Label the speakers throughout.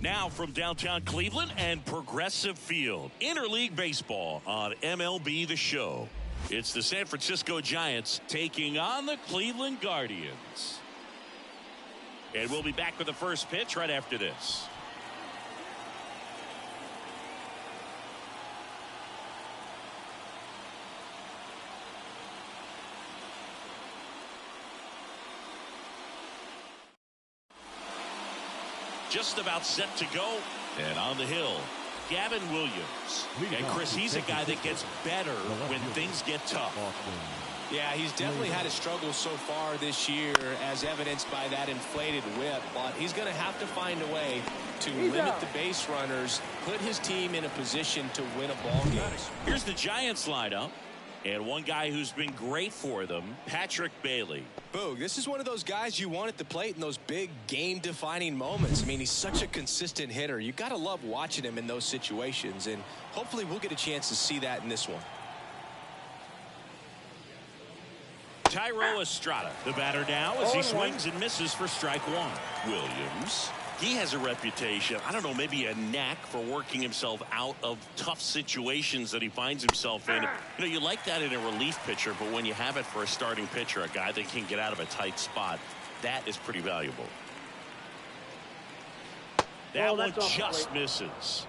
Speaker 1: Now from downtown Cleveland and Progressive Field, interleague baseball on MLB The Show. It's the San Francisco Giants taking on the Cleveland Guardians. And we'll be back with the first pitch right after this. Just about set to go, and on the hill, Gavin Williams. And Chris, he's a guy that gets better when things get tough.
Speaker 2: Yeah, he's definitely had a struggle so far this year, as evidenced by that inflated whip. But he's going to have to find a way to limit the base runners, put his team in a position to win a ball game.
Speaker 1: Here's the Giants lineup. And one guy who's been great for them, Patrick Bailey.
Speaker 2: Boog, this is one of those guys you want at the plate in those big game-defining moments. I mean, he's such a consistent hitter. You got to love watching him in those situations, and hopefully we'll get a chance to see that in this one.
Speaker 1: Tyro Estrada, the batter now, as he swings and misses for strike one. Williams, he has a reputation, I don't know, maybe a knack for working himself out of tough situations that he finds himself in. You know, you like that in a relief pitcher, but when you have it for a starting pitcher, a guy that can get out of a tight spot, that is pretty valuable. That one just misses.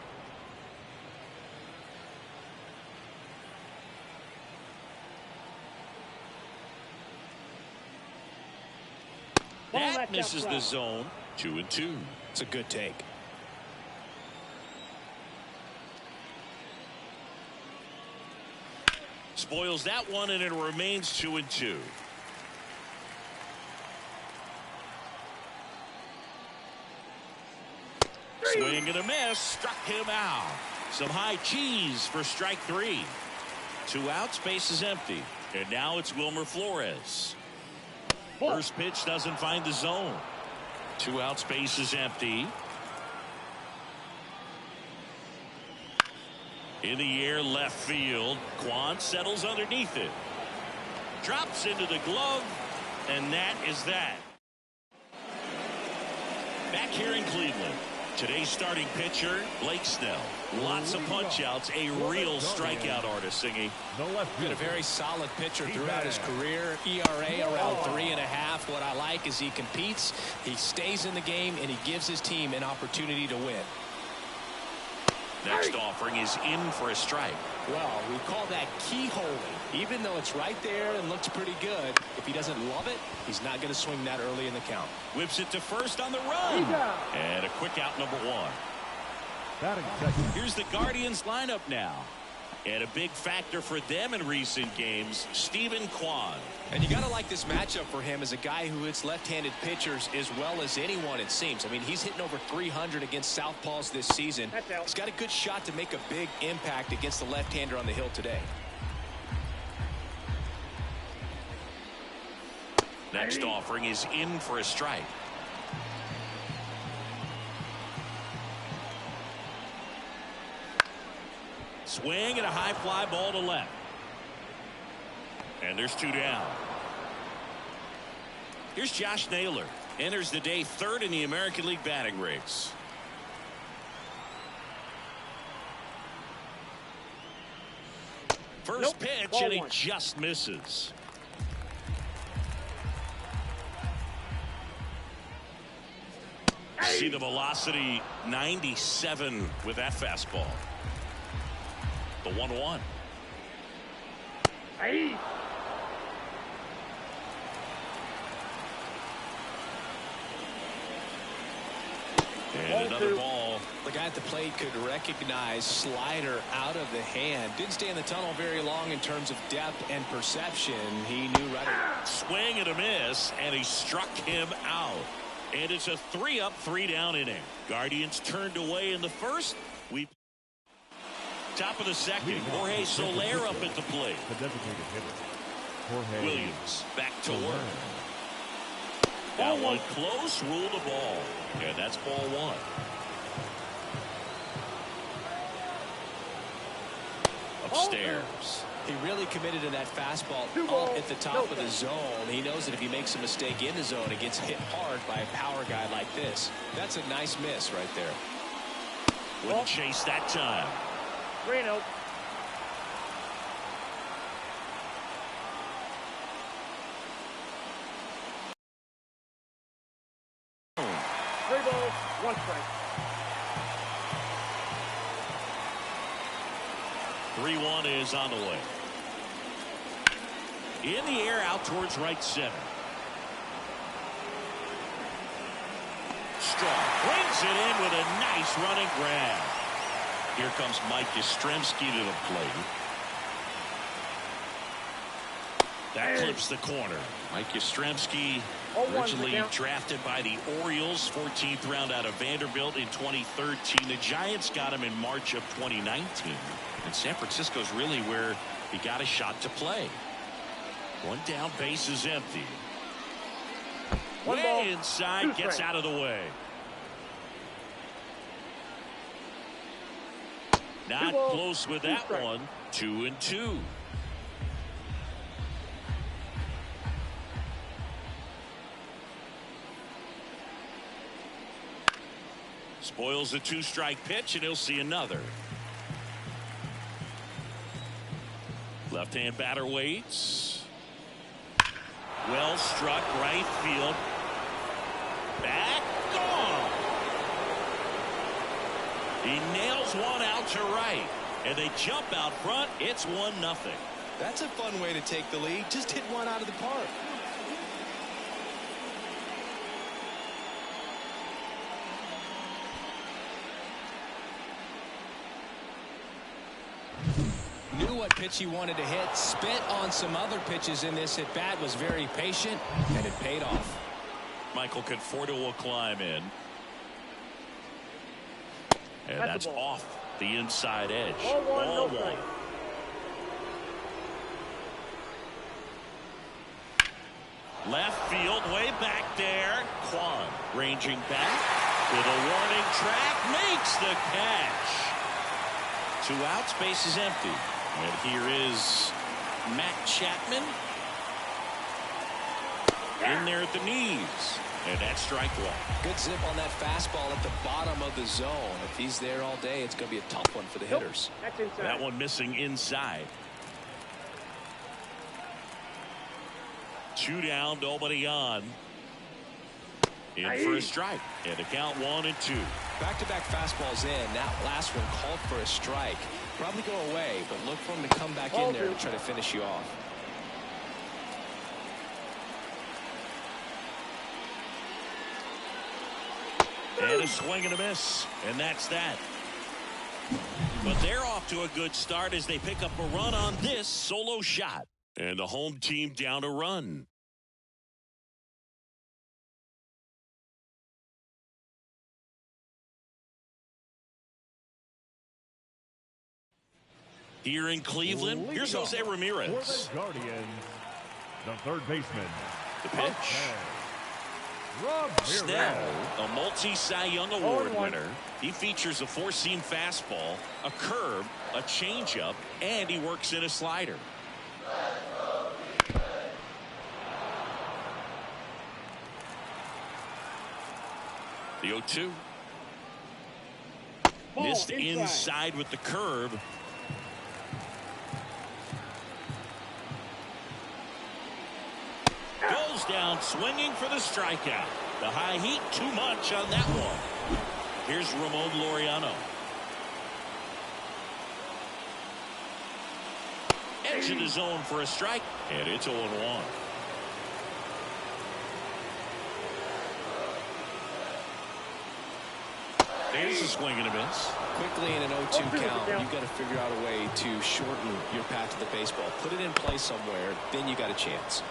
Speaker 1: That misses the zone. 2-2.
Speaker 2: It's a good take.
Speaker 1: Spoils that one, and it remains 2-2. Swing and a miss. Struck him out. Some high cheese for strike three. 2 outs, base is empty. And now it's Wilmer Flores. First pitch doesn't find the zone. 2 outs, base is empty. In the air, left field. Kwan settles underneath it. Drops into the glove, and that is that. Back here in Cleveland, today's starting pitcher, Blake Snell. Lots of punch-outs, a real strikeout artist, Singy.
Speaker 2: Been a very solid pitcher throughout his career. ERA around 3.5. What I like is he competes, he stays in the game, and he gives his team an opportunity to win.
Speaker 1: Next offering is in for a strike.
Speaker 2: Well, we call that keyholing. Even though it's right there and looks pretty good, if he doesn't love it, he's not going to swing that early in the count.
Speaker 1: Whips it to first on the run. And a quick out, number one. Here's the Guardians lineup now. And a big factor for them in recent games, Stephen Kwan.
Speaker 2: And you got to like this matchup for him as a guy who hits left-handed pitchers as well as anyone, it seems. I mean, he's hitting over 300 against southpaws this season. He's got a good shot to make a big impact against the left-hander on the hill today.
Speaker 1: Next offering is in for a strike. Swing and a high fly ball to left. And there's 2 down. Here's Josh Naylor. Enters the day 3rd in the American League batting race. First pitch, and he just misses. See the velocity, 97 with that fastball. The 1-1.
Speaker 3: Hey.
Speaker 1: And another ball.
Speaker 2: The guy at the plate could recognize slider out of the hand. Didn't stay in the tunnel very long in terms of depth and perception. He knew right away.
Speaker 1: Swing and a miss, and he struck him out. And it's a 3-up, 3-down inning. Guardians turned away in the first. Top of the second, Jorge Soler up at the plate.
Speaker 4: The designated hitter,
Speaker 1: Williams back to work. That one close, rule the ball. And that's ball 1. Upstairs.
Speaker 2: He really committed to that fastball up at the top of the zone. He knows that if he makes a mistake in the zone, it gets hit hard by a power guy like this. That's a nice miss right there.
Speaker 1: Wouldn't chase that time.
Speaker 3: 3-0. Three balls, one strike.
Speaker 1: 3-1 is on the way. In the air out towards right center. Strong brings it in with a nice running grab. Here comes Mike Yastrzemski to the plate. That clips the corner. Mike Yastrzemski, originally drafted by the Orioles, 14th round out of Vanderbilt in 2013. The Giants got him in March of 2019. And San Francisco's really where he got a shot to play. One down, base is empty. Way inside, gets out of the way. Not close with that one. 2-2. Spoils the 2-strike pitch, and he'll see another. Left-hand batter waits. Well struck, right field. Back, gone. He nails one out to right, and they jump out front. It's 1-0.
Speaker 2: That's a fun way to take the lead. Just hit one out of the park. Knew what pitch he wanted to hit. Spit on some other pitches in this at bat. Was very patient, and it paid off.
Speaker 1: Michael Conforto will climb in. And that's off the inside edge. Ball one. Left field, way back there. Kwan ranging back with a warning track, makes the catch. 2 outs, base is empty. And here is Matt Chapman. In there at the knees. And that's strike one.
Speaker 2: Good zip on that fastball at the bottom of the zone. If he's there all day, it's going to be a tough one for the hitters.
Speaker 1: That one missing inside. 2 down, nobody on. In for a strike. And the count 1-2.
Speaker 2: Back-to-back fastballs in. That last one called for a strike. Probably go away, but look for him to come back in there to try to finish you off.
Speaker 1: And a swing and a miss. And that's that. But they're off to a good start as they pick up a run on this solo shot. And the home team down a run. Here in Cleveland, here's Jose Ramirez.
Speaker 4: Guardians, the third baseman.
Speaker 1: The pitch. Snell, a multi-Cy Young Award winner. He features a 4-seam fastball, a curve, a changeup, and he works in a slider. The 0-2. Missed inside with the curve. Goes down swinging for the strikeout. The high heat, too much on that one. Here's Ramon Laureano. Edge of the zone for a strike, and it's 0-1. There's a swing and a miss.
Speaker 2: Quickly in an 0-2 count, you've got to figure out a way to shorten your path to the baseball. Put it in play somewhere, then you got a chance.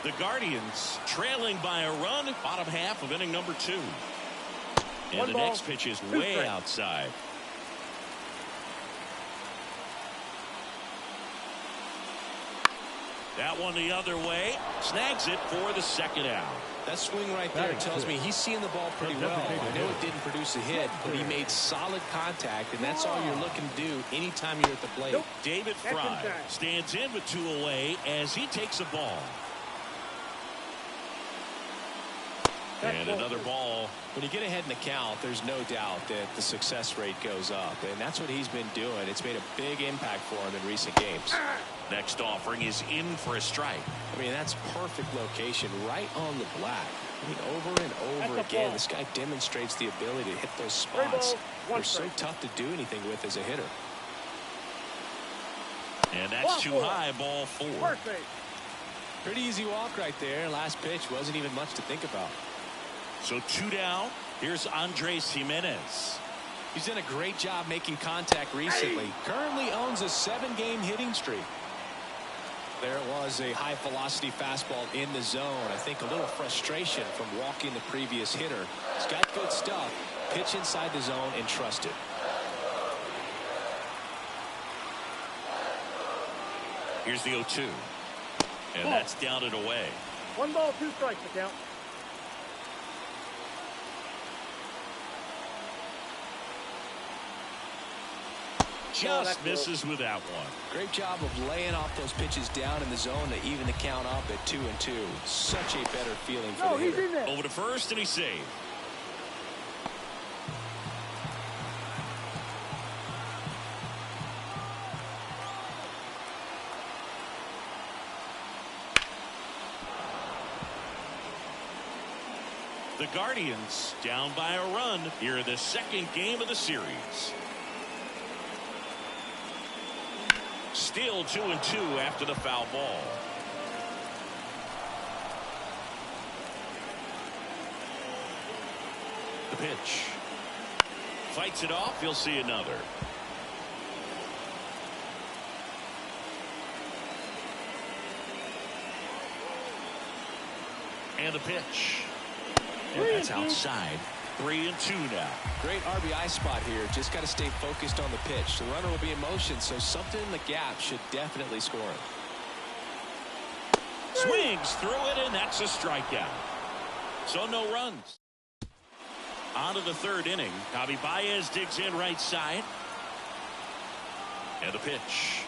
Speaker 1: The Guardians trailing by a run, bottom half of inning number 2. And the next pitch is way outside. That one the other way. Snags it for the second out.
Speaker 2: That swing right there tells me he's seeing the ball pretty well. I know it didn't produce a hit, but he made solid contact, and that's all you're looking to do anytime you're at the plate.
Speaker 1: David Fry stands in with 2 away as he takes a ball. And another ball.
Speaker 2: When you get ahead in the count, there's no doubt that the success rate goes up, and that's what he's been doing. It's made a big impact for him in recent games.
Speaker 1: Next offering is in for a strike.
Speaker 2: I mean, that's perfect location, right on the black. I mean, over and over again, this guy demonstrates the ability to hit those spots. They're so tough to do anything with as a hitter.
Speaker 1: And that's too high, ball 4.
Speaker 3: Perfect.
Speaker 2: Pretty easy walk right there. Last pitch wasn't even much to think about.
Speaker 1: So 2 down. Here's Andres Jimenez.
Speaker 2: He's done a great job making contact recently. Currently owns a 7-game hitting streak. There it was, a high velocity fastball in the zone. I think a little frustration from walking the previous hitter. He's got good stuff. Pitch inside the zone and trust it.
Speaker 1: Here's the 0-2. And that's down and away.
Speaker 3: 1 ball, 2 strikes to count.
Speaker 1: Just misses with that one.
Speaker 2: Great job of laying off those pitches down in the zone to even the count up at 2-2. Such a better feeling for the hitter.
Speaker 1: Over to first, and he's saved. The Guardians down by a run here in the 2nd game of the series. Still 2-2 after the foul ball. The pitch. Fights it off. He'll see another. And the pitch. And that's outside. 3-2 now.
Speaker 2: Great RBI spot here. Just got to stay focused on the pitch. The runner will be in motion, so something in the gap should definitely score him.
Speaker 1: Swings through it, and that's a strikeout. So no runs. On to the 3rd inning. Javi Baez digs in right side. And the pitch.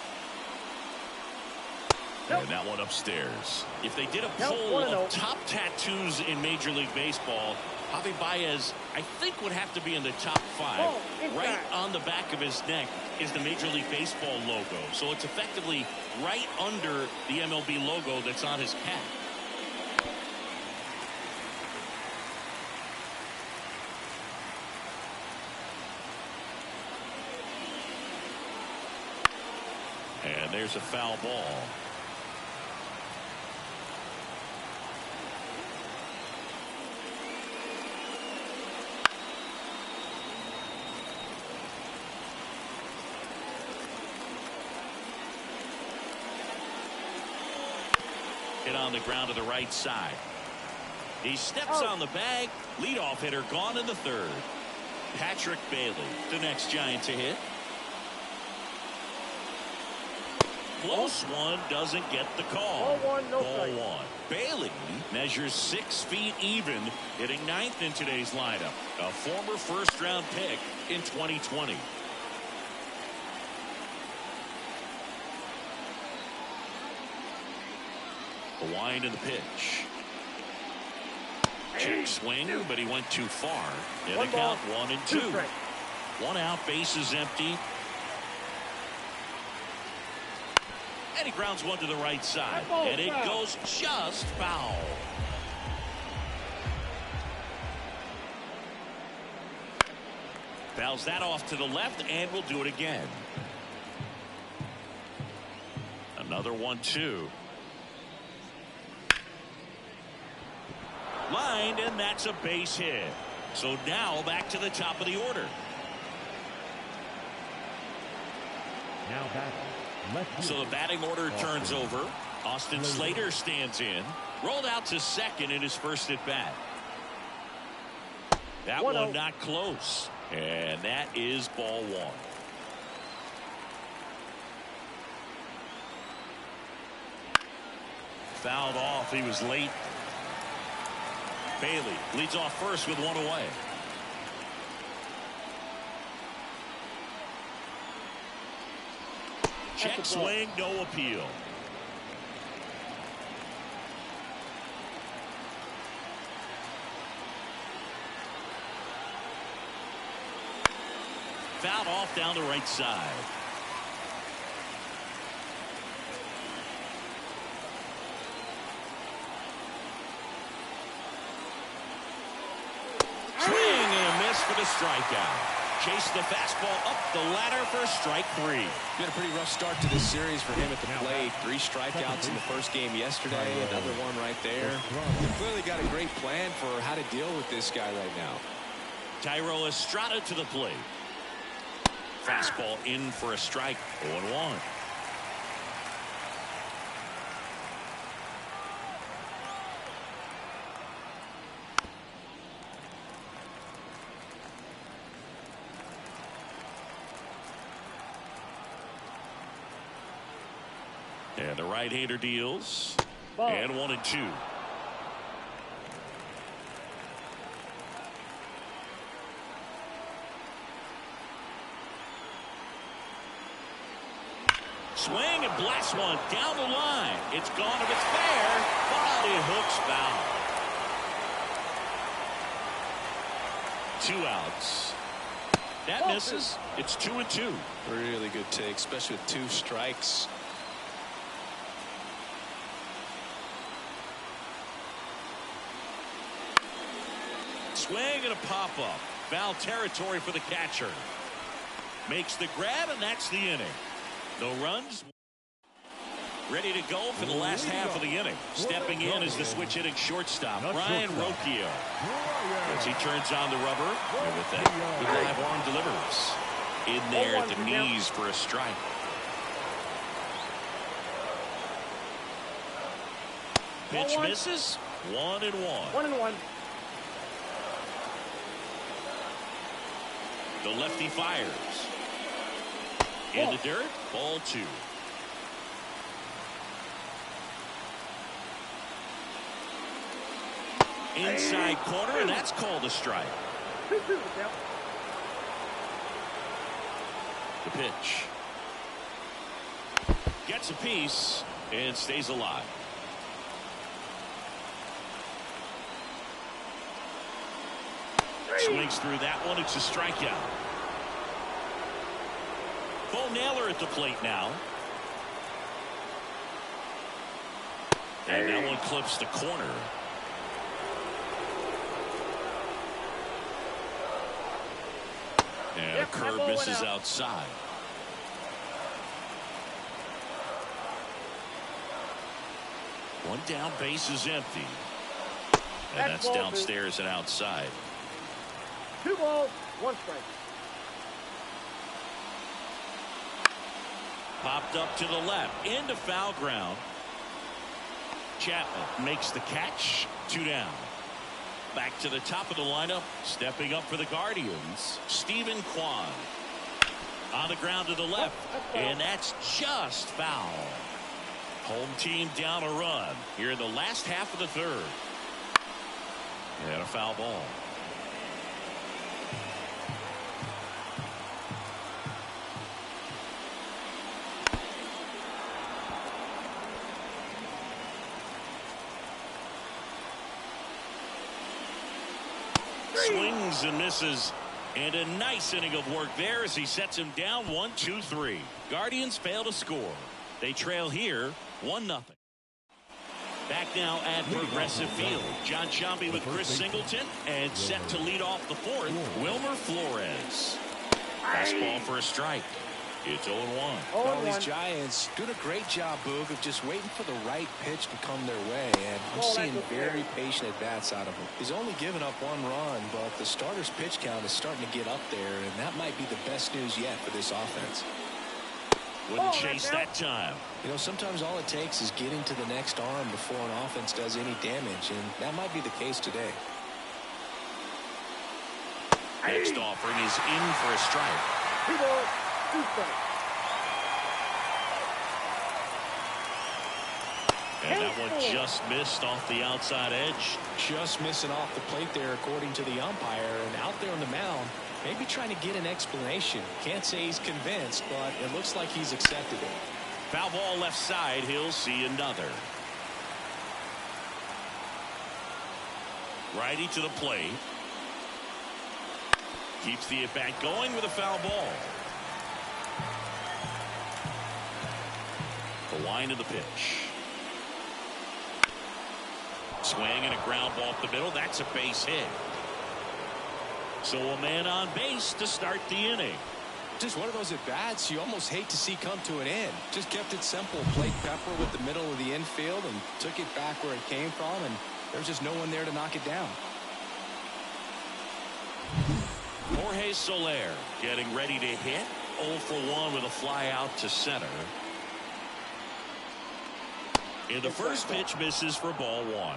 Speaker 1: And that one upstairs. If they did a poll of top tattoos in Major League Baseball, Javi Baez, I think, would have to be in the top 5. Right on the back of his neck is the Major League Baseball logo. So it's effectively right under the MLB logo that's on his cap. And there's a foul ball. Hit on the ground to the right side. He steps on the bag. Leadoff hitter gone in the 3rd. Patrick Bailey, the next Giant to hit. Close one, doesn't get the call.
Speaker 3: Ball 1, no strike.
Speaker 1: Ball 1. Bailey measures 6 feet even, hitting 9th in today's lineup. A former 1st-round pick in 2020. The wind and the pitch. Check swing, but he went too far. In the count, 1-2. 1 out, bases empty. And he grounds one to the right side. And it goes just foul. Fouls that off to the left, and we'll do it again. Another 1-2. Lined, and that's a base hit. So now back to the top of the order.
Speaker 4: Now back.
Speaker 1: So the batting order turns over. Austin Slater stands in. Rolled out to 2nd in his first at bat. That one not close. And that is ball 1. Fouled off. He was late. Bailey leads off first with 1 away. Check swing, no appeal. fouled off down the right side. Swing and a miss for the strikeout. Chase the fastball up the ladder for strike 3.
Speaker 2: Been a pretty rough start to this series for him at the plate. 3 strikeouts in the first game yesterday. Another one right there. They've clearly got a great plan for how to deal with this guy right now.
Speaker 1: Thairo Estrada to the plate. Fastball in for a strike. 0-1. And the right-hander deals.
Speaker 3: Ball.
Speaker 1: And 1-2. Swing and blast one down the line. It's gone if it's fair, but it hooks foul. 2 outs. That misses. It's 2-2.
Speaker 2: Really good take, especially with 2 strikes.
Speaker 1: Swing and a pop-up. Foul territory for the catcher. Makes the grab, and that's the inning. No runs. Ready to go for the last half of the inning. Stepping in is the switch hitting shortstop, Brian Rocchio. As he turns on the rubber, and with that, the live arm delivers. In there at the knees for a strike. Pitch misses. 1-1.
Speaker 3: 1-1.
Speaker 1: The lefty fires. In the dirt, ball 2. Inside corner, and that's called a strike.
Speaker 3: 2-2 the count.
Speaker 1: The pitch. Gets a piece and stays alive. Swings through that one. It's a strikeout. Bo Naylor at the plate now. And that one clips the corner. And a curve misses outside. One down, base is empty. And that's downstairs and outside.
Speaker 3: 2 balls, 1 strike.
Speaker 1: Popped up to the left into foul ground. Chapman makes the catch. 2 down. Back to the top of the lineup, stepping up for the Guardians, Stephen Kwan. On the ground to the left, and that's just foul. Home team down a run here in the last half of the 3rd. And a foul ball. Swings and misses, and a nice inning of work there as he sets him down 1-2-3. Guardians fail to score. They trail here 1-0. Back now at Progressive Field. John Sciambi with Chris Singleton, and set to lead off the 4th, Wilmer Flores. Fastball for a strike. It's 0-1.
Speaker 2: Well, these Giants doing a great job, Boog, of just waiting for the right pitch to come their way, and I'm seeing very patient at-bats out of him. He's only given up 1 run, but the starter's pitch count is starting to get up there, and that might be the best news yet for this offense.
Speaker 1: Wouldn't chase that time.
Speaker 2: You know, sometimes all it takes is getting to the next arm before an offense does any damage, and that might be the case today.
Speaker 1: Next offering is in for a strike.
Speaker 3: 2 balls, 2 strikes.
Speaker 1: And that one just missed off the outside edge.
Speaker 2: Just missing off the plate there, according to the umpire, and out there on the mound, maybe trying to get an explanation. Can't say he's convinced, but it looks like he's accepted it.
Speaker 1: Foul ball left side. He'll see another. Righty to the plate. Keeps the at-bat going with a foul ball. The wind of the pitch. Swing and a ground ball up the middle. That's a base hit. So a man on base to start the inning.
Speaker 2: Just one of those at-bats you almost hate to see come to an end. Just kept it simple. Played Pepper with the middle of the infield and took it back where it came from, and there's just no one there to knock it down.
Speaker 1: Jorge Soler getting ready to hit. 0 for 1 with a fly out to center. And the first pitch misses for ball 1.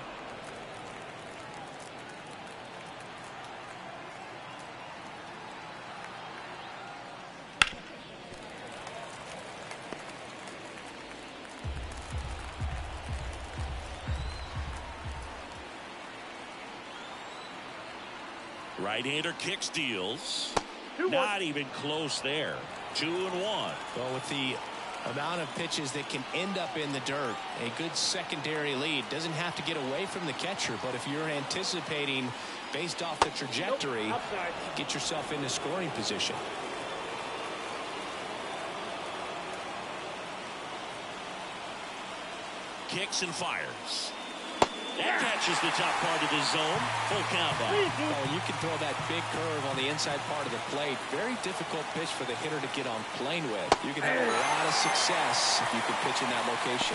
Speaker 1: Right-hander kicks, deals. Not even close there. 2-1.
Speaker 2: Well, with the amount of pitches that can end up in the dirt, a good secondary lead. Doesn't have to get away from the catcher, but if you're anticipating based off the trajectory, get yourself into scoring position.
Speaker 1: Kicks and fires. That catches the top part of the zone. Full count now.
Speaker 2: Oh, you can throw that big curve on the inside part of the plate. Very difficult pitch for the hitter to get on plane with. You can have a lot of success if you can pitch in that location.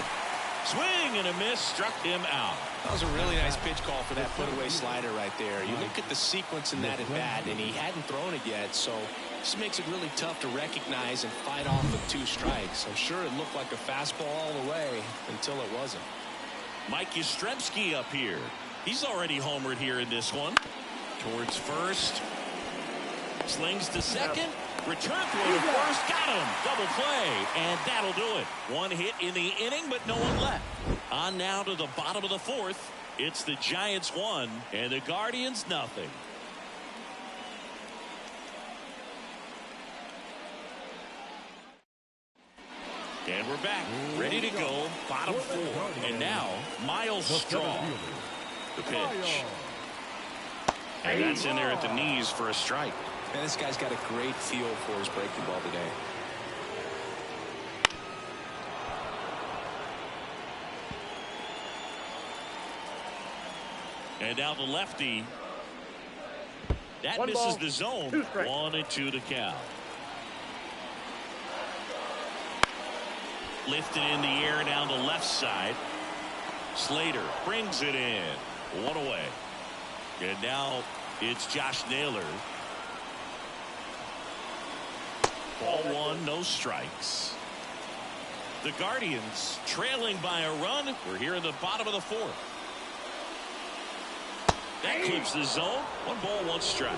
Speaker 1: Swing and a miss, struck him out.
Speaker 2: That was a really nice pitch call for that put-away slider right there. You look at the sequence in that at-bat, and he hadn't thrown it yet, so this makes it really tough to recognize and fight off with 2 strikes. I'm sure it looked like a fastball all the way until it wasn't.
Speaker 1: Mike Yastrzemski up here. He's already homered here in this one. Towards first. Slings to second. Return throw to first. Got him. Double play. And that'll do it. 1 hit in the inning, but no one left. On now to the bottom of the 4th. It's the Giants 1 and the Guardians nothing. And we're back, ready to go, bottom 4. And now, Miles Straw, the pitch. And that's in there at the knees for a strike.
Speaker 2: Man, this guy's got a great feel for his breaking ball today.
Speaker 1: And now the lefty. That misses the zone. 1-2 to count. Lifted in the air down the left side. Slater brings it in. 1 away. And now it's Josh Naylor. Ball 1, no strikes. The Guardians trailing by a run. We're here in the bottom of the 4th. That clips the zone. 1 ball, 1 strike.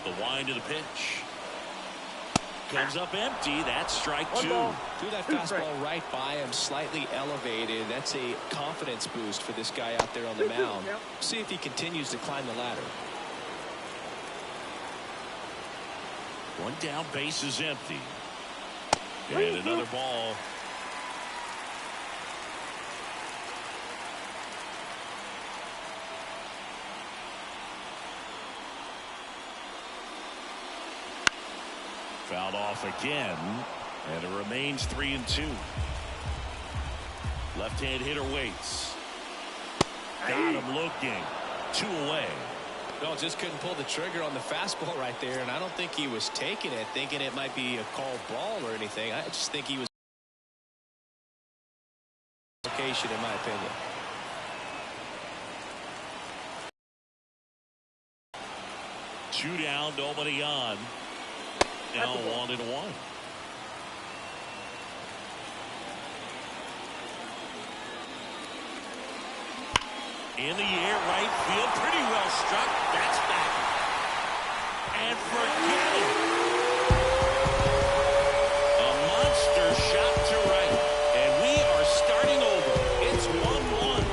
Speaker 1: The wind of the pitch. Comes up empty. That's strike 2.
Speaker 2: Threw that fastball right by him, slightly elevated. That's a confidence boost for this guy out there on the mound. See if he continues to climb the ladder.
Speaker 1: 1 down, base is empty. And another ball. Fouled off again, and it remains 3-2. Left-hand hitter waits. Got him looking. 2 away.
Speaker 2: No, just couldn't pull the trigger on the fastball right there, and I don't think he was taking it, thinking it might be a called ball or anything. I just think he was location, in my opinion.
Speaker 1: Two down, nobody on. Now 1-1. In the air, right field, pretty well struck. That's back. And forget it. A monster shot to right. And we are starting over. It's 1-1.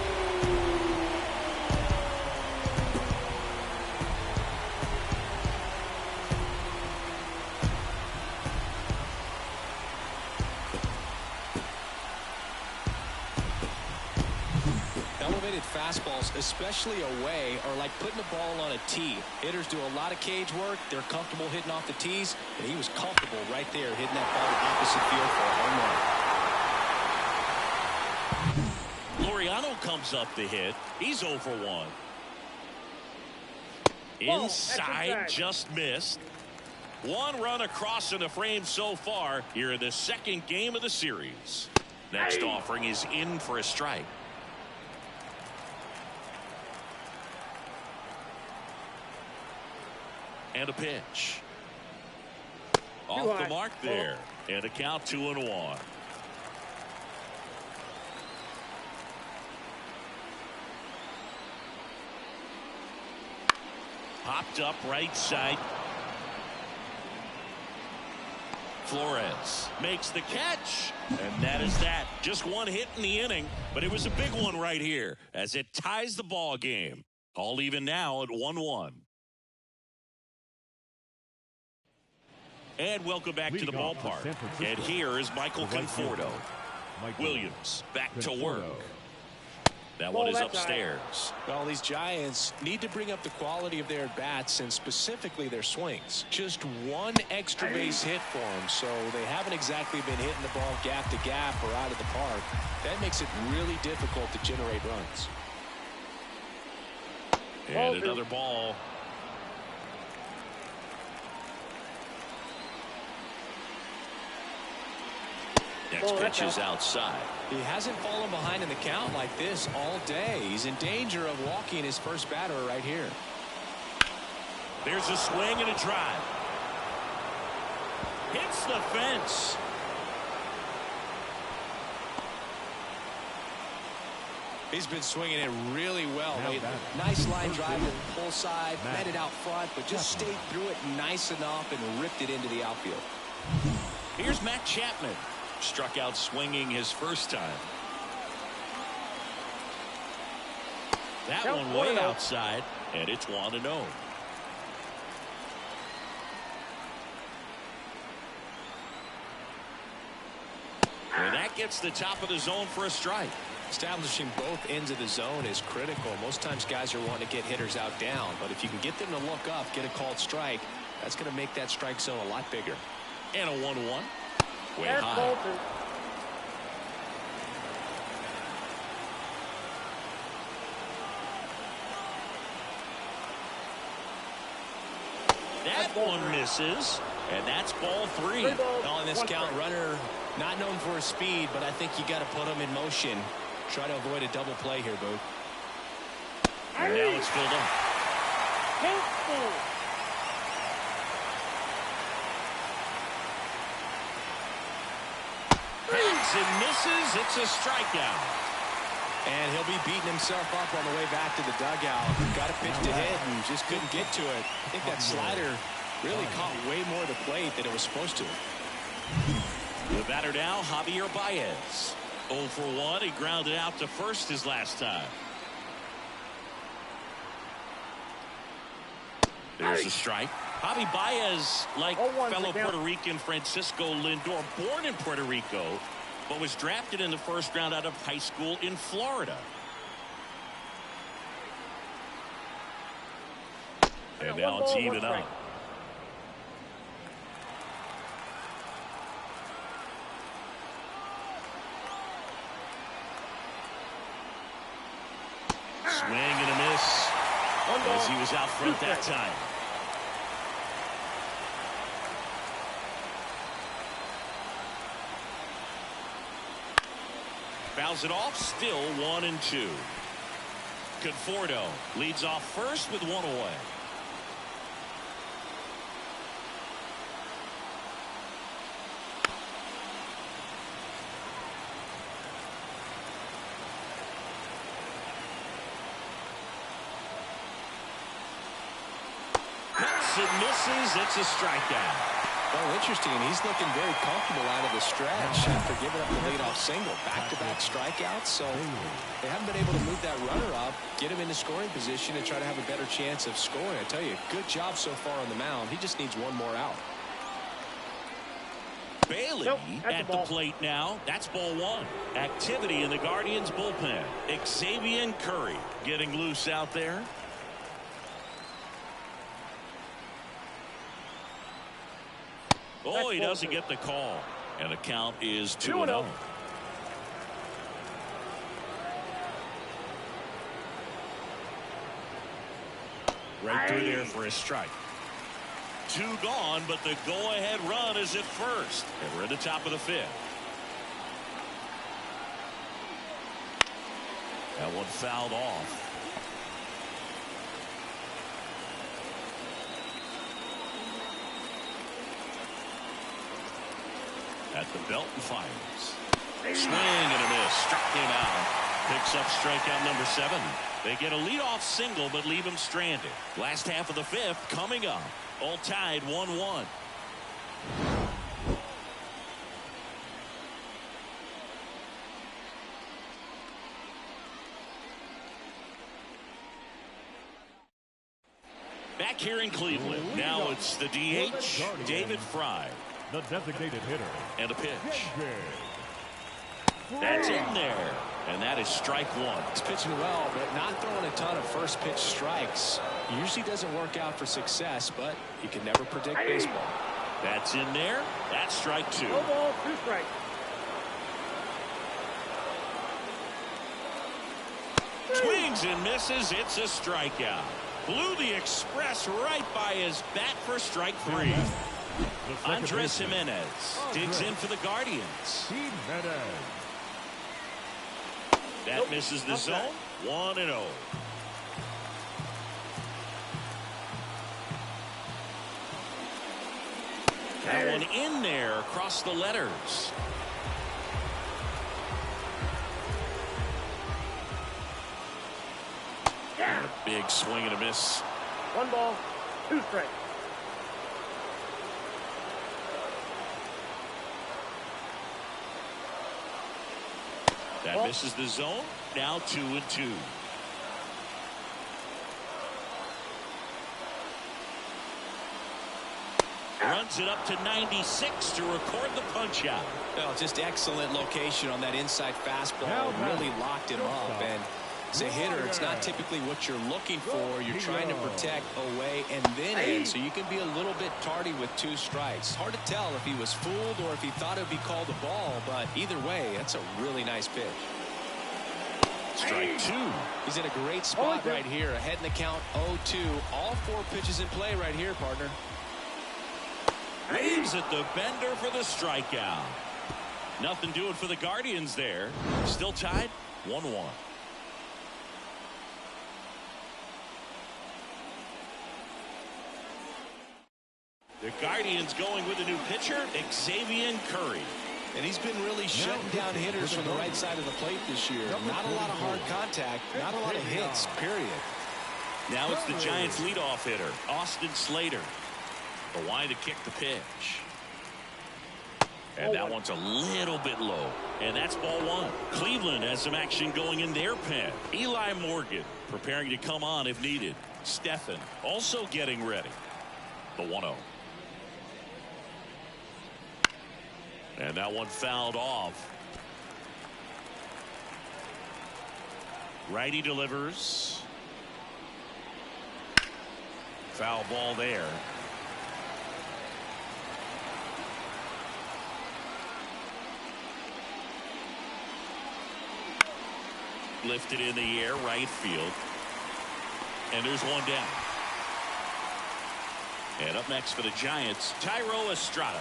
Speaker 2: fastballs, especially away, are like putting the ball on a tee. Hitters do a lot of cage work. They're comfortable hitting off the tees, and he was comfortable right there hitting that ball opposite field for a home run.
Speaker 1: Laureano comes up to hit. He's 0 for 1. Inside, just missed. 1 run across in the frame so far here in the second game of the series. Next offering is in for a strike. And a pitch. Off the mark there. And a count 2-1. Popped up right side. Flores makes the catch. And that is that. Just 1 hit in the inning, but it was a big one right here as it ties the ball game. All even now at 1-1. And welcome back to the ballpark. And here is Michael Conforto. Williams back to work. That one is upstairs.
Speaker 2: Well, these Giants need to bring up the quality of their bats and specifically their swings. Just 1 extra base hit for them, so they haven't exactly been hitting the ball gap to gap or out of the park. That makes it really difficult to generate runs.
Speaker 1: And another ball. Next pitch is outside.
Speaker 2: He hasn't fallen behind in the count like this all day. He's in danger of walking his first batter right here.
Speaker 1: There's a swing and a drive. Hits the fence.
Speaker 2: He's been swinging it really well lately. Nice line drive to the pull side, met it out front, but just stayed through it nice enough and ripped it into the outfield.
Speaker 1: Here's Matt Chapman. Struck out swinging his first time. That one way outside, and it's 1-0. And that gets the top of the zone for a strike.
Speaker 2: Establishing both ends of the zone is critical. Most times guys are wanting to get hitters out down, but if you can get them to look up, get a called strike, that's going to make that strike zone a lot bigger.
Speaker 1: And a 1-1. Way high. That one misses, and that's ball 3.
Speaker 2: On this count, runner not known for his speed, but I think you got to put him in motion. Try to avoid a double play here, Boo.
Speaker 1: And now it's filled up. And misses. It's a strikeout.
Speaker 2: And he'll be beating himself up on the way back to the dugout. Got a pitch to hit and just couldn't get to it. I think that slider really caught way more of the plate than it was supposed to.
Speaker 1: The batter now, Javier Baez. 0 for 1. He grounded out to first his last time. There's a strike. Javi Baez, like fellow Puerto Rican Francisco Lindor, born in Puerto Rico, but was drafted in the first round out of high school in Florida. And now it's even up. Swing and a miss as he was out front that time. Fouls it off, still 1-2. Conforto leads off first with 1 away. Hits and misses. It's a strikeout.
Speaker 2: Well, interesting. He's looking very comfortable out of the stretch after giving up the leadoff single. Back-to-back strikeouts, so they haven't been able to move that runner up, get him into scoring position, and try to have a better chance of scoring. I tell you, good job so far on the mound. He just needs one more out.
Speaker 1: Bailey
Speaker 3: Nope,
Speaker 1: at the plate now. That's ball one. Activity in the Guardians bullpen. Xavier Curry getting loose out there. Oh, he doesn't get the call. And the count is 2-0. Right through there for a strike. 2 gone, but the go-ahead run is at first. And we're at the top of the 5th. That one fouled off. At the belt and fires. Swing and a miss. Struck him out. Picks up strikeout number 7. They get a leadoff single but leave him stranded. Last half of the 5th coming up. All tied 1-1. Back here in Cleveland. Now it's the DH, David Fry.
Speaker 4: The designated hitter.
Speaker 1: And a pitch. That's in there. And that is strike 1.
Speaker 2: He's pitching well, but not throwing a ton of first pitch strikes. Usually doesn't work out for success, but you can never predict baseball.
Speaker 1: That's in there. That's strike 2.
Speaker 3: No ball, 2 strikes.
Speaker 1: Swings and misses. It's a strikeout. Blew the express right by his bat for strike 3. Andres Jimenez digs in for the Guardians. That misses the zone. 1-0. That one in there across the letters. And a big swing and a miss.
Speaker 3: 1 ball, 2 strikes.
Speaker 1: That misses the zone. Now 2-2. Runs it up to 96 to record the punch out.
Speaker 2: Well, just excellent location on that inside fastball. Really locked him up. And as a hitter, it's not typically what you're looking for. You're trying to protect away and then in, so you can be a little bit tardy with 2 strikes. Hard to tell if he was fooled or if he thought it would be called a ball, but either way, that's a really nice pitch.
Speaker 1: Strike 2.
Speaker 2: He's in a great spot right here. Ahead in the count 0-2. All 4 pitches in play right here, partner.
Speaker 1: Waves at the bender for the strikeout. Nothing doing for the Guardians there. Still tied 1-1. The Guardians going with a new pitcher, Xavier Curry.
Speaker 2: And he's been really shutting down hitters from the right side of the plate this year. Not a lot of hard contact, not a lot of hits, period.
Speaker 1: Now it's the Giants' leadoff hitter, Austin Slater. The line to kick the pitch. And that one's a little bit low. And that's ball 1. Cleveland has some action going in their pen. Eli Morgan preparing to come on if needed. Stephan also getting ready. The 1-0. And that one fouled off. Righty delivers. Foul ball there. Lifted in the air, right field. And there's one down. And up next for the Giants, Thairo Estrada.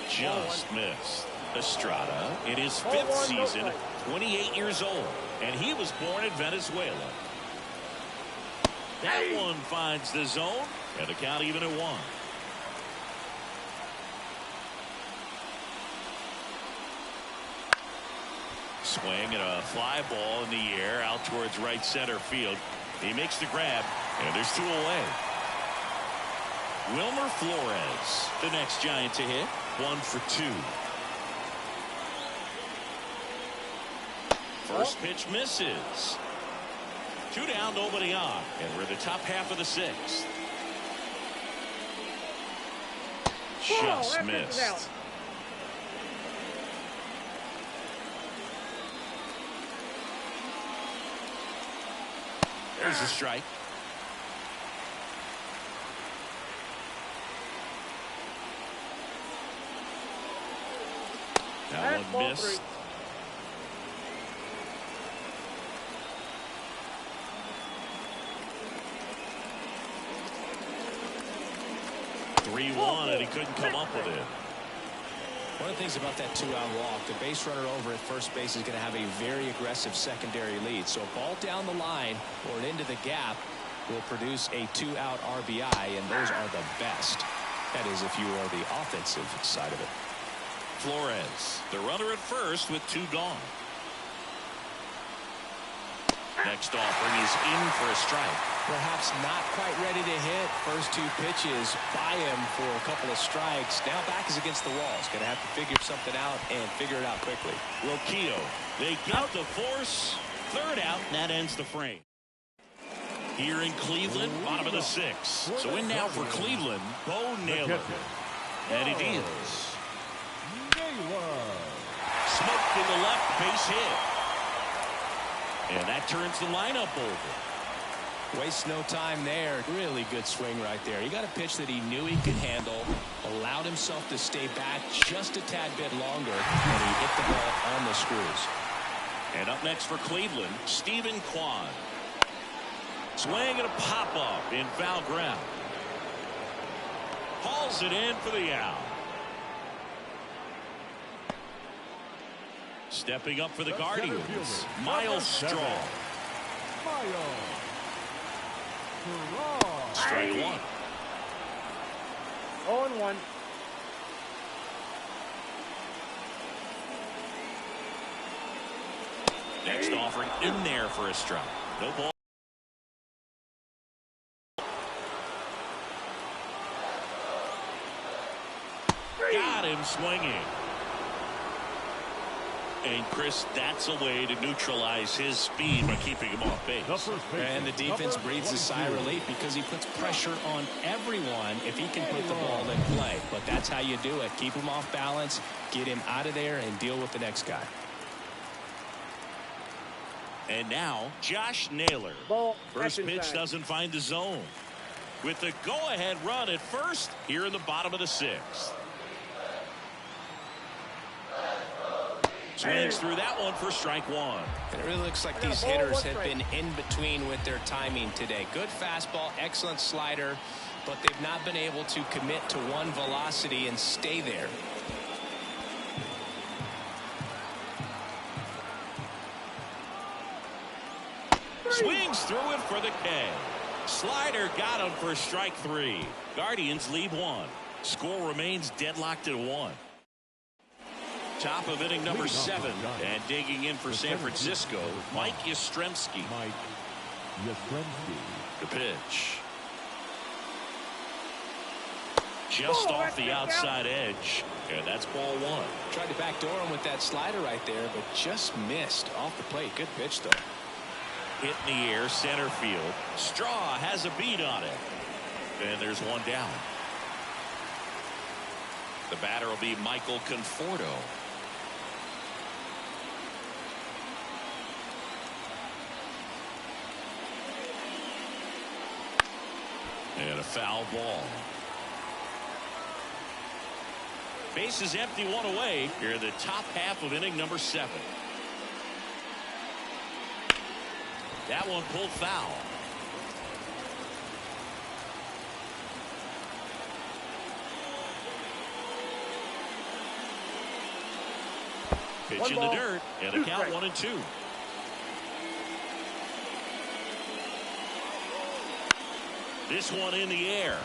Speaker 1: Just missed. Estrada in his 5th season, 28 years old, and he was born in Venezuela. That one finds the zone, and the count even at 1. Swing and a fly ball in the air out towards right center field. He makes the grab, and there's 2 away. Wilmer Flores, the next Giant to hit. 1 for 2. First pitch misses. 2 down, nobody on. And we're in the top half of the 6th. just missed. There's a strike. That one missed. Three-one, and he couldn't come up with it.
Speaker 2: One of the things about that two-out walk, the base runner over at first base is going to have a very aggressive secondary lead. So a ball down the line or into the gap will produce a two-out RBI, and those are the best. That is, if you are the offensive side of it.
Speaker 1: Flores, the runner at first with two gone. Next offering is in for a strike.
Speaker 2: Perhaps not quite ready to hit. First two pitches by him for a couple of strikes. Now back is against the wall. He's going to have to figure something out and figure it out quickly.
Speaker 1: Roquillo, they get the force. Third out, and that ends the frame. Here in Cleveland, bottom of the sixth. So in now for Cleveland, Bo Naylor. And it is. Smoked in the left, base hit. And that turns the lineup over.
Speaker 2: Wastes no time there. Really good swing right there. He got a pitch that he knew he could handle, allowed himself to stay back just a tad bit longer, and he hit the ball on the screws.
Speaker 1: And up next for Cleveland, Stephen Kwan. Swing and a pop-up in foul ground. Hauls it in for the out. Stepping up for the Guardians, Miles Straw. Strike one.
Speaker 3: 0-1.
Speaker 1: Next offering in there for a strike. No ball. Got him swinging. And Chris, that's a way to neutralize his speed by keeping him off base.
Speaker 2: And the defense breathes a sigh of relief because he puts pressure on everyone if he can put the ball in play. But that's how you do it. Keep him off balance, get him out of there, and deal with the next guy.
Speaker 1: And now, Josh Naylor. First pitch doesn't find the zone. With the go-ahead run at first here in the bottom of the sixth. Swings through that one for strike one.
Speaker 2: And it really looks like these hitters have been in between with their timing today. Good fastball, excellent slider, but they've not been able to commit to one velocity and stay there.
Speaker 1: Swings through it for the K. Slider got him for strike three. Guardians lead one. Score remains deadlocked at 1. Top of inning number 7, and digging in for San Francisco, Mike Yastrzemski. The pitch. Just off the outside edge, and that's ball one.
Speaker 2: Tried to backdoor him with that slider right there, but just missed off the plate. Good pitch, though.
Speaker 1: Hit in the air, center field. Straw has a beat on it. And there's one down. The batter will be Michael Conforto. And a foul ball. Base is empty, one away. Here in the top half of inning number 7. That one pulled foul. Pitch in the dirt, and a count 1-2. This one in the air.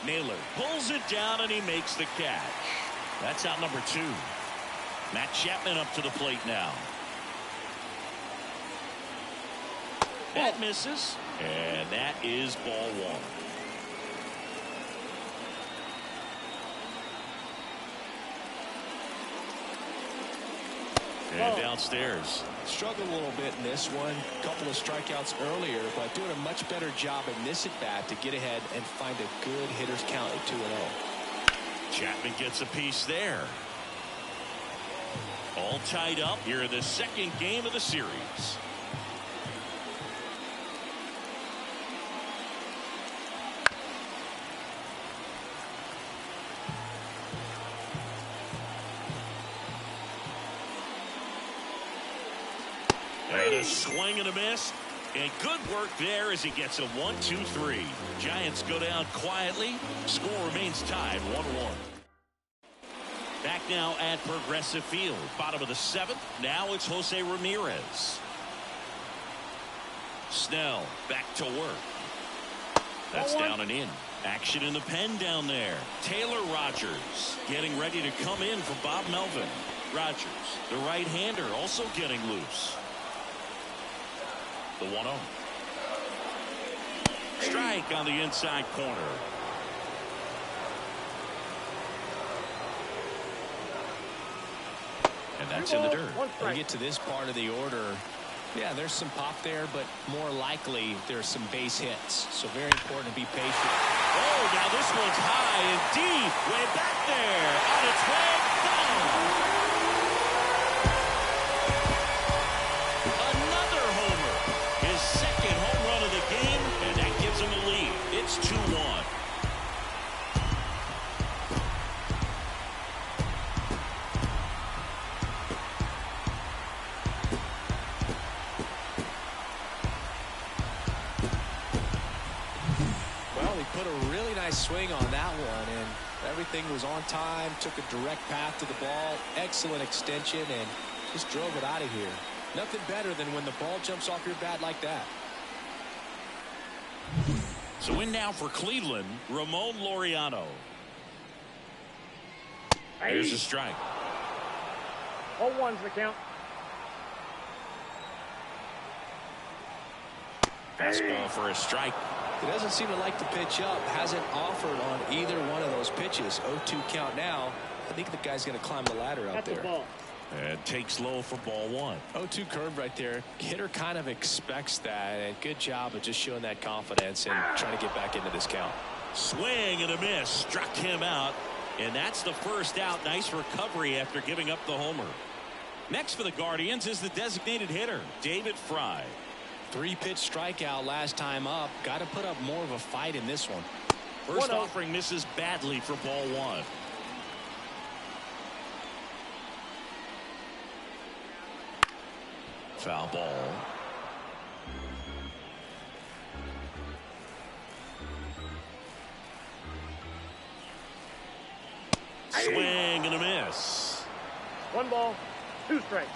Speaker 1: Naylor pulls it down, and he makes the catch. That's out number 2. Matt Chapman up to the plate now. That misses, and that is ball one. And downstairs.
Speaker 2: Struggled a little bit in this one. A couple of strikeouts earlier, but doing a much better job in this at-bat to get ahead and find a good hitter's count at 2-0.
Speaker 1: Chapman gets a piece there. All tied up here in the second game of the series. And a swing and a miss. And good work there as he gets a 1-2-3. Giants go down quietly. Score remains tied 1-1. Back now at Progressive Field. Bottom of the seventh. Now it's Jose Ramirez. Snell back to work. That's down and in. Action in the pen down there. Taylor Rogers getting ready to come in for Bob Melvin. Rogers, the right-hander, also getting loose. The 1-0. Strike on the inside corner. And that's in the dirt.
Speaker 2: When we get to this part of the order, yeah, there's some pop there, but more likely there's some base hits. So very important to be patient.
Speaker 1: Oh, now this one's high and deep. Way back there. On its way. Gone. Another homer. His second home run of the game, and that gives him a lead. It's 2-1.
Speaker 2: Swing on that one, and everything was on time. Took a direct path to the ball, excellent extension, and just drove it out of here. Nothing better than when the ball jumps off your bat like that.
Speaker 1: So in now for Cleveland, Ramon Laureano. Here's a strike.
Speaker 3: 0-1's the count.
Speaker 1: Fastball for a strike.
Speaker 2: He doesn't seem to like the pitch up. Hasn't offered on either one of those pitches. 0-2 count now. I think the guy's going to climb the ladder out there.
Speaker 1: And takes low for ball one.
Speaker 2: 0-2 curve right there. Hitter kind of expects that. And good job of just showing that confidence and trying to get back into this count.
Speaker 1: Swing and a miss. Struck him out. And that's the first out. Nice recovery after giving up the homer. Next for the Guardians is the designated hitter, David Fry.
Speaker 2: 3-pitch strikeout last time up. Got to put up more of a fight in this one.
Speaker 1: First offering misses badly for ball one. Foul ball. Swing and a miss.
Speaker 3: 1 ball, 2 strikes.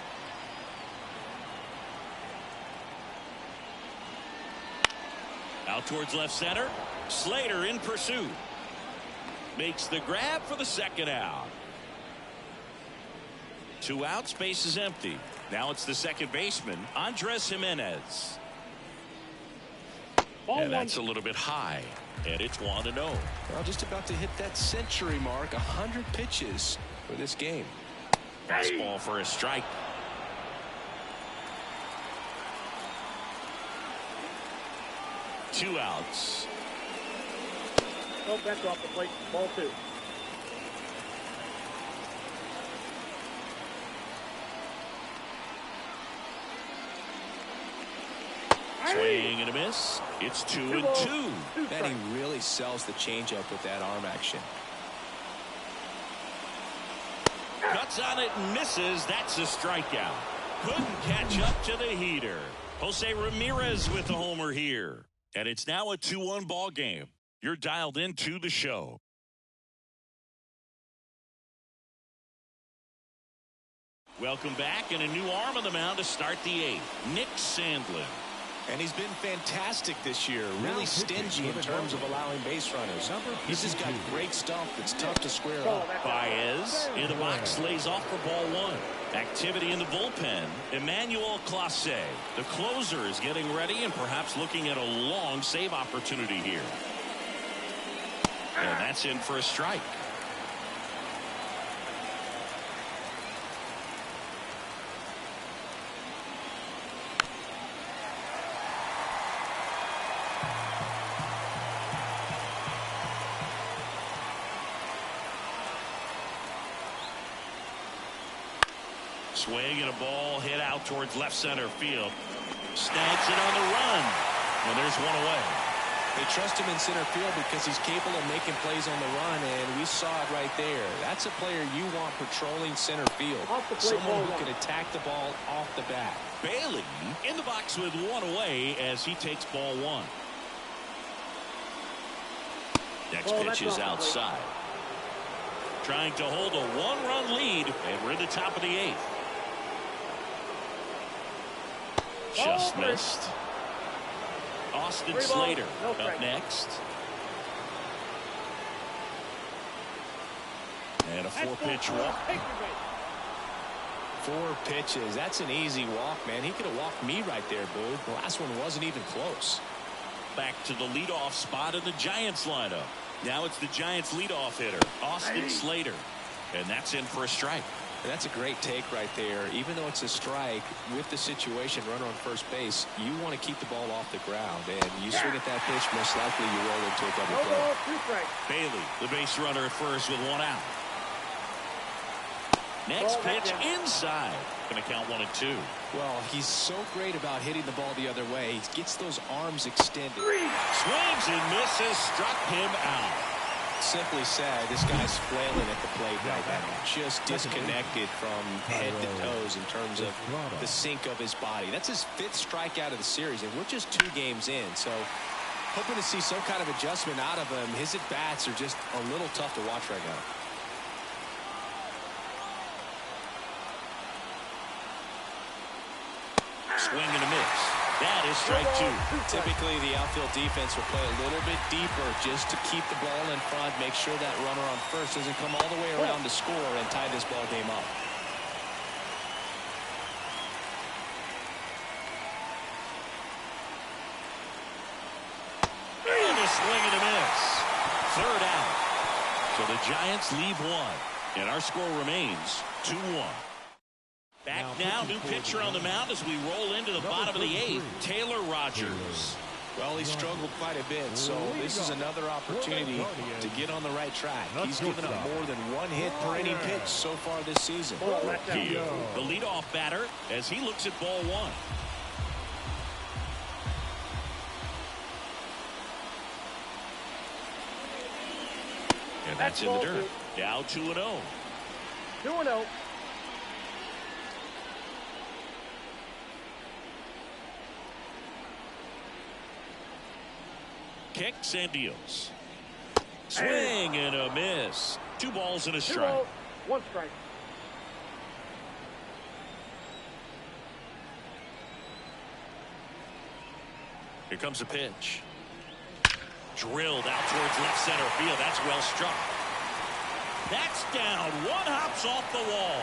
Speaker 1: Out towards left center. Slater in pursuit. Makes the grab for the second out. 2 outs, base is empty. Now it's the second baseman, Andres Jimenez. And that's a little bit high. And it's 1-0.
Speaker 2: Well, just about to hit that century mark. 100 pitches for this game.
Speaker 1: Fastball for a strike. Two outs.
Speaker 3: Oh, that's off the plate. Ball 2.
Speaker 1: Swing and a miss. It's 2-2.
Speaker 2: And he really sells the changeup with that arm action.
Speaker 1: Cuts on it and misses. That's a strikeout. Couldn't catch up to the heater. Jose Ramirez with the homer here. And it's now a 2-1 ball game. You're dialed into the show. Welcome back, and a new arm on the mound to start the 8th. Nick Sandlin.
Speaker 2: And he's been fantastic this year. Really stingy in terms of allowing base runners. He's just got great stuff that's tough to square up.
Speaker 1: Baez in the box lays off for ball 1. Activity in the bullpen. Emmanuel Clase, the closer, is getting ready and perhaps looking at a long save opportunity here. And that's in for a strike. Swing and a ball hit out towards left center field. Snags it on the run. And there's one away.
Speaker 2: They trust him in center field because he's capable of making plays on the run, and we saw it right there. That's a player you want patrolling center field. Someone who can attack the ball off the bat.
Speaker 1: Bailey in the box with one away as he takes ball one. Next pitch is outside. Trying to hold a one-run lead, and we're in the top of the 8th. Just missed. Austin Slater up next. And a 4-pitch walk.
Speaker 2: 4 pitches. That's an easy walk, man. He could have walked me right there, Booth. The last one wasn't even close.
Speaker 1: Back to the leadoff spot in the Giants lineup. Now it's the Giants leadoff hitter, Austin Slater. And that's in for a strike.
Speaker 2: And that's a great take right there. Even though it's a strike, with the situation, runner on first base, you want to keep the ball off the ground. And you swing at that pitch, most likely you roll into a double play.
Speaker 1: Bailey, the base runner at first with 1 out. Next pitch inside. Going to count 1 and 2.
Speaker 2: Well, he's so great about hitting the ball the other way. He gets those arms extended.
Speaker 1: Swings and misses, struck him out.
Speaker 2: Simply said, this guy's flailing at the plate right now. Just disconnected from head to toes in terms of the sink of his body. That's his 5th strikeout of the series, and we're just 2 games in. So hoping to see some kind of adjustment out of him. His at-bats are just a little tough to watch right now.
Speaker 1: Swing and a miss. That is strike 2.
Speaker 2: Typically, the outfield defense will play a little bit deeper just to keep the ball in front, make sure that runner on first doesn't come all the way around to score and tie this ball game up.
Speaker 1: And a swing and a miss. 3rd out. So the Giants leave 1. And our score remains 2-1. Back now, new pitcher on the mound as we roll into the bottom of the 8th, Taylor Rogers.
Speaker 2: Well, he struggled quite a bit, so this is another opportunity to get on the right track. He's given up more than 1 hit per inning pitch so far this season.
Speaker 1: Here, the leadoff batter, as he looks at ball 1. And that's in the dirt. Now 2-0.
Speaker 3: 2-0.
Speaker 1: Kicks and deals. Swing and a miss. 2 balls and a strike.
Speaker 3: 2 balls, 1 strike.
Speaker 1: Here comes a pitch. Drilled out towards left center field. That's well struck. That's down. 1 hops off the wall.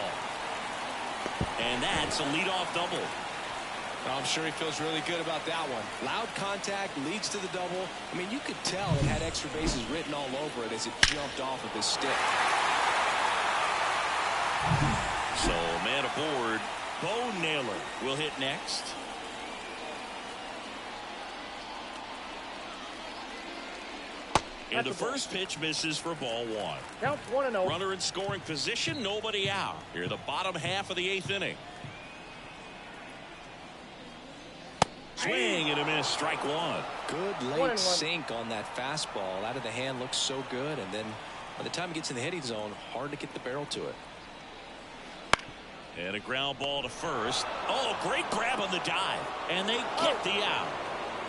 Speaker 1: And that's a leadoff double.
Speaker 2: I'm sure he feels really good about that one. Loud contact leads to the double. I mean, you could tell it had extra bases written all over it as it jumped off of his stick.
Speaker 1: So, man aboard, Bo Naylor will hit next. And the first pitch misses for ball 1.
Speaker 3: Counts 1-0.
Speaker 1: Runner in scoring position, nobody out. Here, the bottom half of the 8th inning. Swing and a miss, strike 1.
Speaker 2: Good late sink on that fastball. Out of the hand, looks so good. And then by the time it gets in the hitting zone, hard to get the barrel to it.
Speaker 1: And a ground ball to first. Oh, great grab on the dive. And they get the out.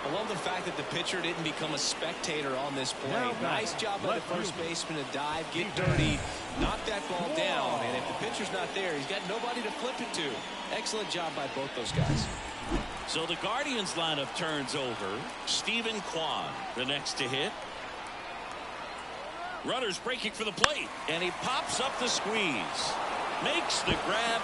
Speaker 2: I love the fact that the pitcher didn't become a spectator on this play. Nice job by the first baseman to dive, get dirty, knock that ball down. And if the pitcher's not there, he's got nobody to flip it to. Excellent job by both those guys.
Speaker 1: So the Guardians lineup turns over. Stephen Kwan, the next to hit. Runner's breaking for the plate, and he pops up the squeeze. Makes the grab.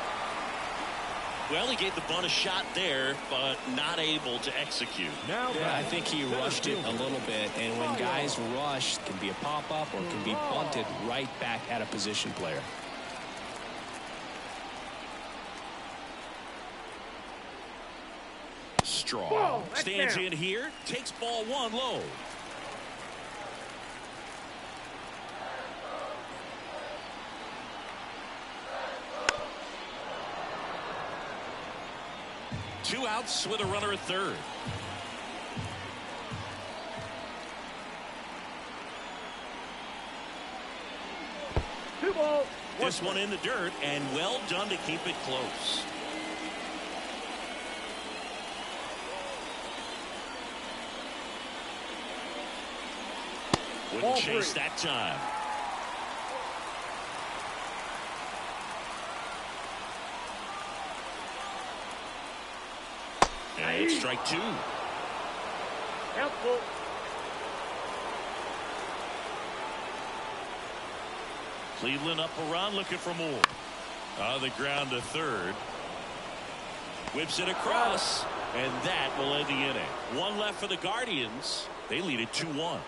Speaker 1: Well, he gave the bunt a shot there, but not able to execute.
Speaker 2: Yeah, I think he rushed it a little bit, and when guys rush, it can be a pop-up or it can be bunted right back at a position player.
Speaker 1: Straw stands in here, takes ball 1 low. Two outs with a runner at third.
Speaker 3: Two balls.
Speaker 1: This one in the dirt, and well done to keep it close. Wouldn't chase that time. And it's strike two.
Speaker 3: Helpful.
Speaker 1: Cleveland up a run, looking for more. On the ground to third. Whips it across, and that will end the inning. One left for the Guardians. They lead it 2-1.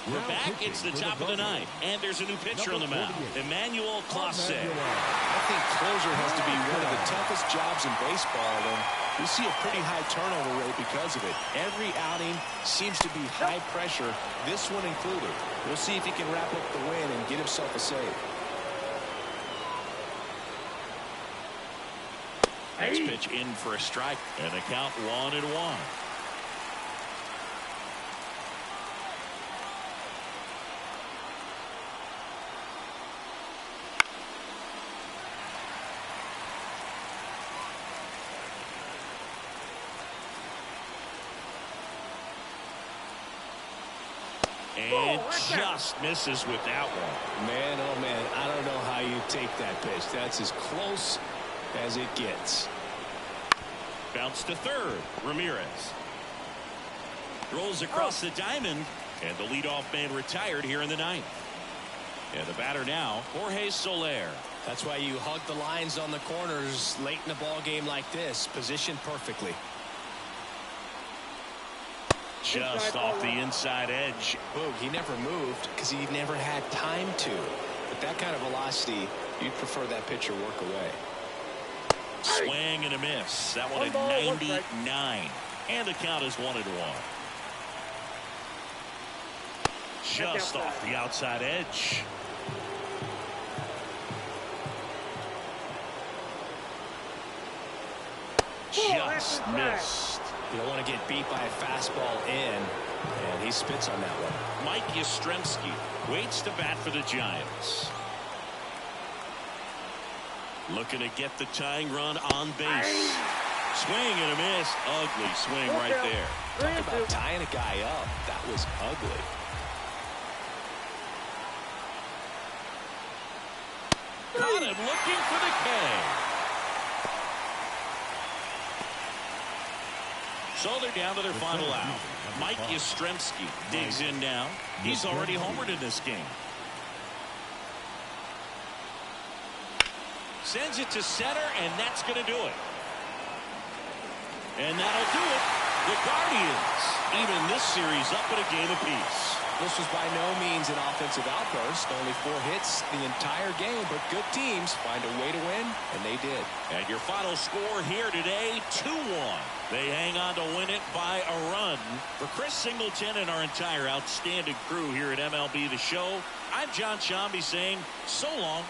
Speaker 1: We're back. It's the top of the ninth, and there's a new pitcher on the mound, Emmanuel Clase.
Speaker 2: I think closer has to be one of the toughest jobs in baseball, and we see a pretty high turnover rate because of it. Every outing seems to be high pressure, this one included. We'll see if he can wrap up the win and get himself a save.
Speaker 1: Next pitch in for a strike, and the count 1-1. And just misses with that one.
Speaker 2: Man, oh man, I don't know how you take that pitch. That's as close as it gets.
Speaker 1: Bounce to third. Ramirez rolls across the diamond, and the leadoff man retired here in the ninth. And the batter now, Jorge Soler.
Speaker 2: That's why you hug the lines on the corners late in a ball game like this, positioned perfectly.
Speaker 1: Just off the inside edge.
Speaker 2: Boog, he never moved because he never had time to. But that kind of velocity, you'd prefer that pitcher work away.
Speaker 1: Swing and a miss. That one at 99. And the count is 1-1. Just off the outside edge. Just missed.
Speaker 2: You don't want to get beat by a fastball in, and he spits on that one.
Speaker 1: Mike Yastrzemski waits to bat for the Giants. Looking to get the tying run on base. Swing and a miss. Ugly swing right there.
Speaker 2: Talk about tying a guy up. That was ugly.
Speaker 1: Got him looking for the K. So they're down to their final out. Mike Yastrzemski digs in now. He's already homered in this game. Sends it to center, and that's going to do it. And that'll do it. The Guardians even this series up at a game apiece.
Speaker 2: This was by no means an offensive outburst. Only 4 hits the entire game, but good teams find a way to win, and they did.
Speaker 1: And your final score here today, 2-1. They hang on to win it by a run. For Chris Singleton and our entire outstanding crew here at MLB The Show, I'm John Shambi saying so long.